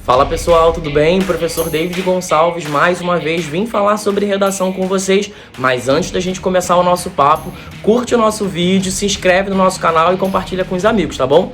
Fala pessoal, tudo bem? Professor David Gonçalves, mais uma vez vim falar sobre redação com vocês, mas antes da gente começar o nosso papo, curte o nosso vídeo, se inscreve no nosso canal e compartilha com os amigos, tá bom?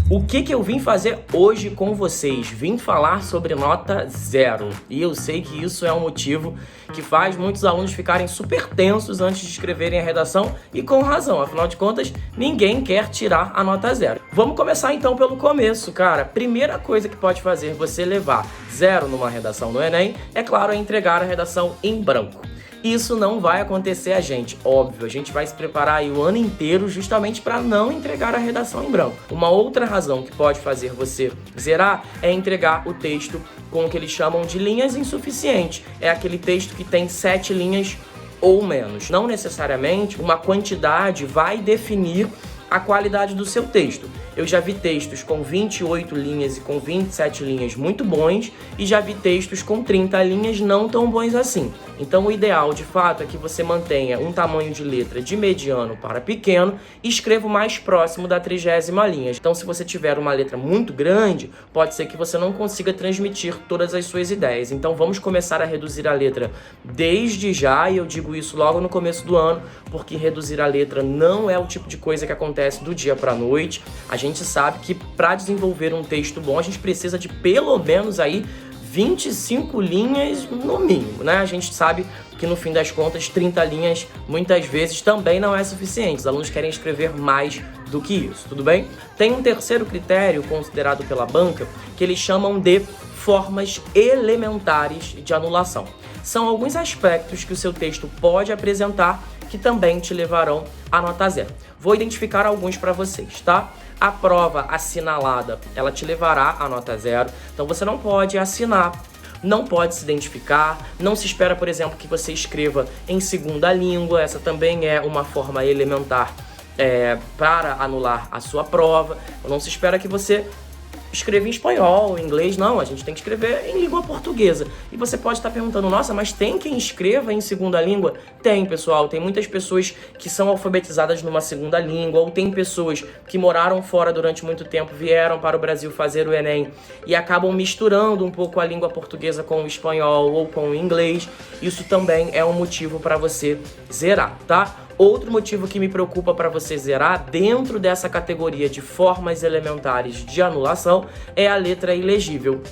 O que eu vim fazer hoje com vocês? Vim falar sobre nota 0. E eu sei que isso é um motivo que faz muitos alunos ficarem super tensos antes de escreverem a redação e com razão, afinal de contas, ninguém quer tirar a nota 0. Vamos começar então pelo começo, cara. Primeira coisa que pode fazer você levar 0 numa redação no Enem, é claro, é entregar a redação em branco. Isso não vai acontecer óbvio, a gente vai se preparar aí o ano inteiro justamente para não entregar a redação em branco. Uma outra razão que pode fazer você zerar é entregar o texto com o que eles chamam de linhas insuficientes. É aquele texto que tem 7 linhas ou menos. Não necessariamente uma quantidade vai definir a qualidade do seu texto. Eu já vi textos com 28 linhas e com 27 linhas muito bons e já vi textos com 30 linhas não tão bons assim. Então o ideal de fato é que você mantenha um tamanho de letra de mediano para pequeno e escreva o mais próximo da 30ª linha. Então se você tiver uma letra muito grande, pode ser que você não consiga transmitir todas as suas ideias. Então vamos começar a reduzir a letra desde já, e eu digo isso logo no começo do ano, porque reduzir a letra não é o tipo de coisa que acontece do dia para a noite. A gente sabe que para desenvolver um texto bom, a gente precisa de pelo menos aí 25 linhas no mínimo, né? A gente sabe que no fim das contas 30 linhas muitas vezes também não é suficiente. Os alunos querem escrever mais do que isso, tudo bem? Tem um terceiro critério considerado pela banca que eles chamam de formas elementares de anulação. São alguns aspectos que o seu texto pode apresentar que também te levarão a nota 0. Vou identificar alguns para vocês, tá? A prova assinalada, ela te levará a nota 0, então você não pode assinar, não pode se identificar, não se espera, por exemplo, que você escreva em segunda língua, essa também é uma forma elementar para anular a sua prova, não se espera que você escreva em espanhol, em inglês, não, a gente tem que escrever em língua portuguesa. E você pode estar perguntando, nossa, mas tem quem escreva em segunda língua? Tem, pessoal, tem muitas pessoas que são alfabetizadas numa segunda língua, ou tem pessoas que moraram fora durante muito tempo, vieram para o Brasil fazer o Enem e acabam misturando um pouco a língua portuguesa com o espanhol ou com o inglês. Isso também é um motivo para você zerar, tá? Outro motivo que me preocupa para você zerar dentro dessa categoria de formas elementares de anulação é a letra ilegível.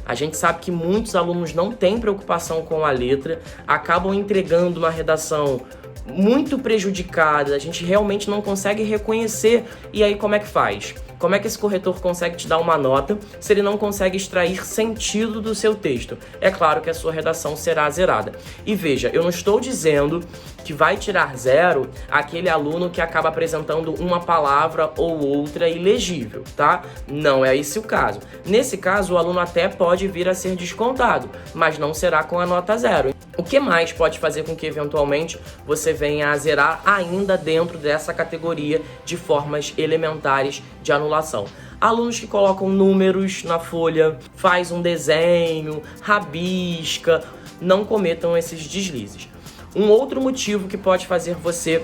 A gente sabe que muitos alunos não têm preocupação com a letra, acabam entregando uma redação muito prejudicada, a gente realmente não consegue reconhecer. E aí como é que faz? Como é que esse corretor consegue te dar uma nota se ele não consegue extrair sentido do seu texto? É claro que a sua redação será zerada. E veja, eu não estou dizendo que vai tirar 0 aquele aluno que acaba apresentando uma palavra ou outra ilegível, tá? Não é esse o caso. Nesse caso, o aluno até pode vir a ser descontado, mas não será com a nota 0. O que mais pode fazer com que eventualmente você venha a zerar ainda dentro dessa categoria de formas elementares de anulação? Alunos que colocam números na folha, faz um desenho, rabisca, não cometam esses deslizes. Um outro motivo que pode fazer você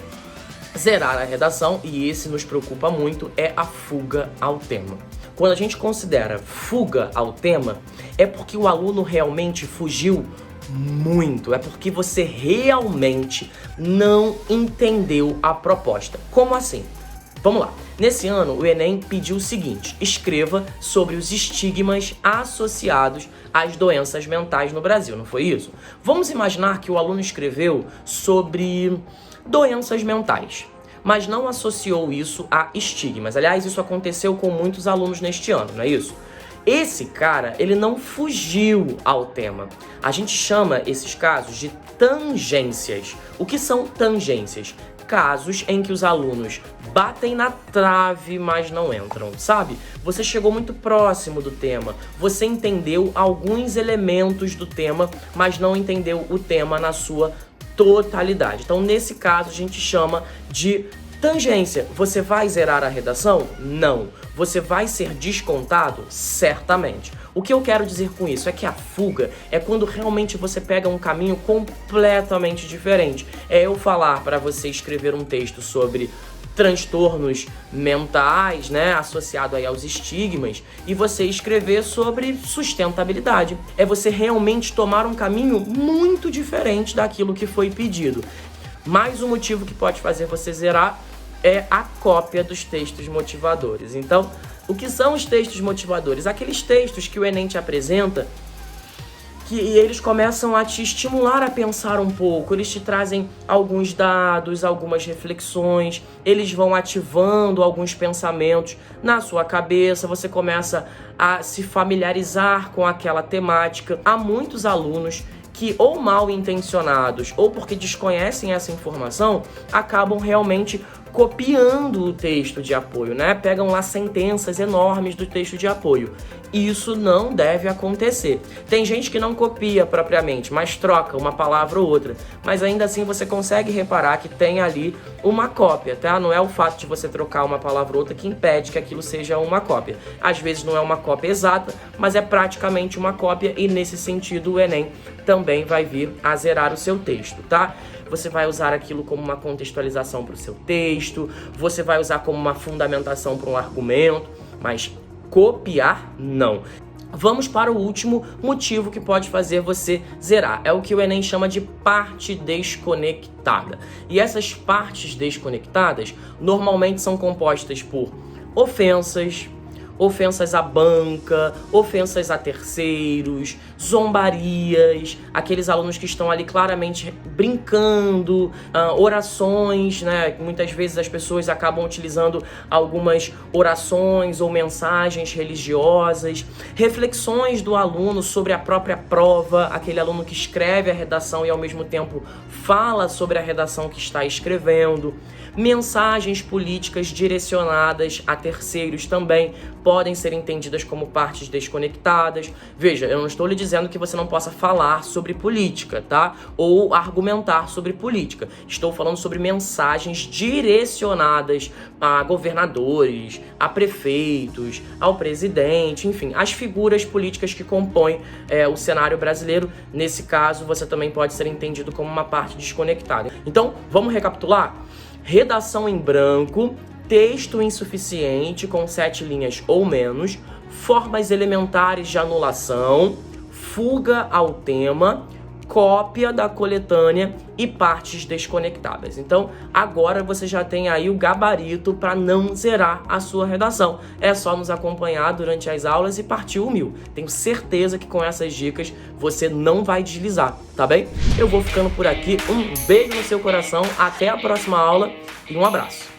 zerar a redação, e esse nos preocupa muito, é a fuga ao tema. Quando a gente considera fuga ao tema, é porque o aluno realmente fugiu muito, é porque você realmente não entendeu a proposta. Como assim? Vamos lá. Nesse ano, o Enem pediu o seguinte: escreva sobre os estigmas associados às doenças mentais no Brasil, não foi isso? Vamos imaginar que o aluno escreveu sobre doenças mentais, mas não associou isso a estigmas. Aliás, isso aconteceu com muitos alunos neste ano, não é isso? Esse cara, ele não fugiu ao tema. A gente chama esses casos de tangências. O que são tangências? Casos em que os alunos batem na trave, mas não entram, sabe? Você chegou muito próximo do tema, você entendeu alguns elementos do tema, mas não entendeu o tema na sua totalidade. Então, nesse caso, a gente chama de tangência. Você vai zerar a redação? Não. Você vai ser descontado? Certamente. O que eu quero dizer com isso é que a fuga é quando realmente você pega um caminho completamente diferente. É eu falar para você escrever um texto sobre transtornos mentais, né, associado aí aos estigmas, e você escrever sobre sustentabilidade. É você realmente tomar um caminho muito diferente daquilo que foi pedido. Mais um motivo que pode fazer você zerar é a cópia dos textos motivadores. Então, o que são os textos motivadores? Aqueles textos que o Enem te apresenta, que eles começam a te estimular a pensar um pouco, eles te trazem alguns dados, algumas reflexões, eles vão ativando alguns pensamentos na sua cabeça, você começa a se familiarizar com aquela temática. Há muitos alunos que, ou mal intencionados, ou porque desconhecem essa informação, acabam realmente copiando o texto de apoio, né? Pegam lá sentenças enormes do texto de apoio. Isso não deve acontecer. Tem gente que não copia propriamente, mas troca uma palavra ou outra. Mas ainda assim você consegue reparar que tem ali uma cópia, tá? Não é o fato de você trocar uma palavra ou outra que impede que aquilo seja uma cópia. Às vezes não é uma cópia exata, mas é praticamente uma cópia, e nesse sentido o Enem também vai vir a zerar o seu texto, tá? Você vai usar aquilo como uma contextualização para o seu texto, você vai usar como uma fundamentação para um argumento, mas copiar, não. Vamos para o último motivo que pode fazer você zerar. É o que o Enem chama de parte desconectada. E essas partes desconectadas normalmente são compostas por ofensas, ofensas à banca, ofensas a terceiros, zombarias, aqueles alunos que estão ali claramente brincando, orações, né? Muitas vezes as pessoas acabam utilizando algumas orações ou mensagens religiosas, reflexões do aluno sobre a própria prova, aquele aluno que escreve a redação e ao mesmo tempo fala sobre a redação que está escrevendo, mensagens políticas direcionadas a terceiros também podem ser entendidas como partes desconectadas. Veja, eu não estou lhe dizendo que você não possa falar sobre política, tá? Ou argumentar sobre política. Estou falando sobre mensagens direcionadas a governadores, a prefeitos, ao presidente, enfim, as figuras políticas que compõem o cenário brasileiro. Nesse caso, você também pode ser entendido como uma parte desconectada. Então, vamos recapitular? Redação em branco, texto insuficiente com 7 linhas ou menos, formas elementares de anulação, fuga ao tema, cópia da coletânea e partes desconectadas. Então, agora você já tem aí o gabarito para não zerar a sua redação. É só nos acompanhar durante as aulas e partir o 1000. Tenho certeza que com essas dicas você não vai deslizar, tá bem? Eu vou ficando por aqui. Um beijo no seu coração, até a próxima aula e um abraço.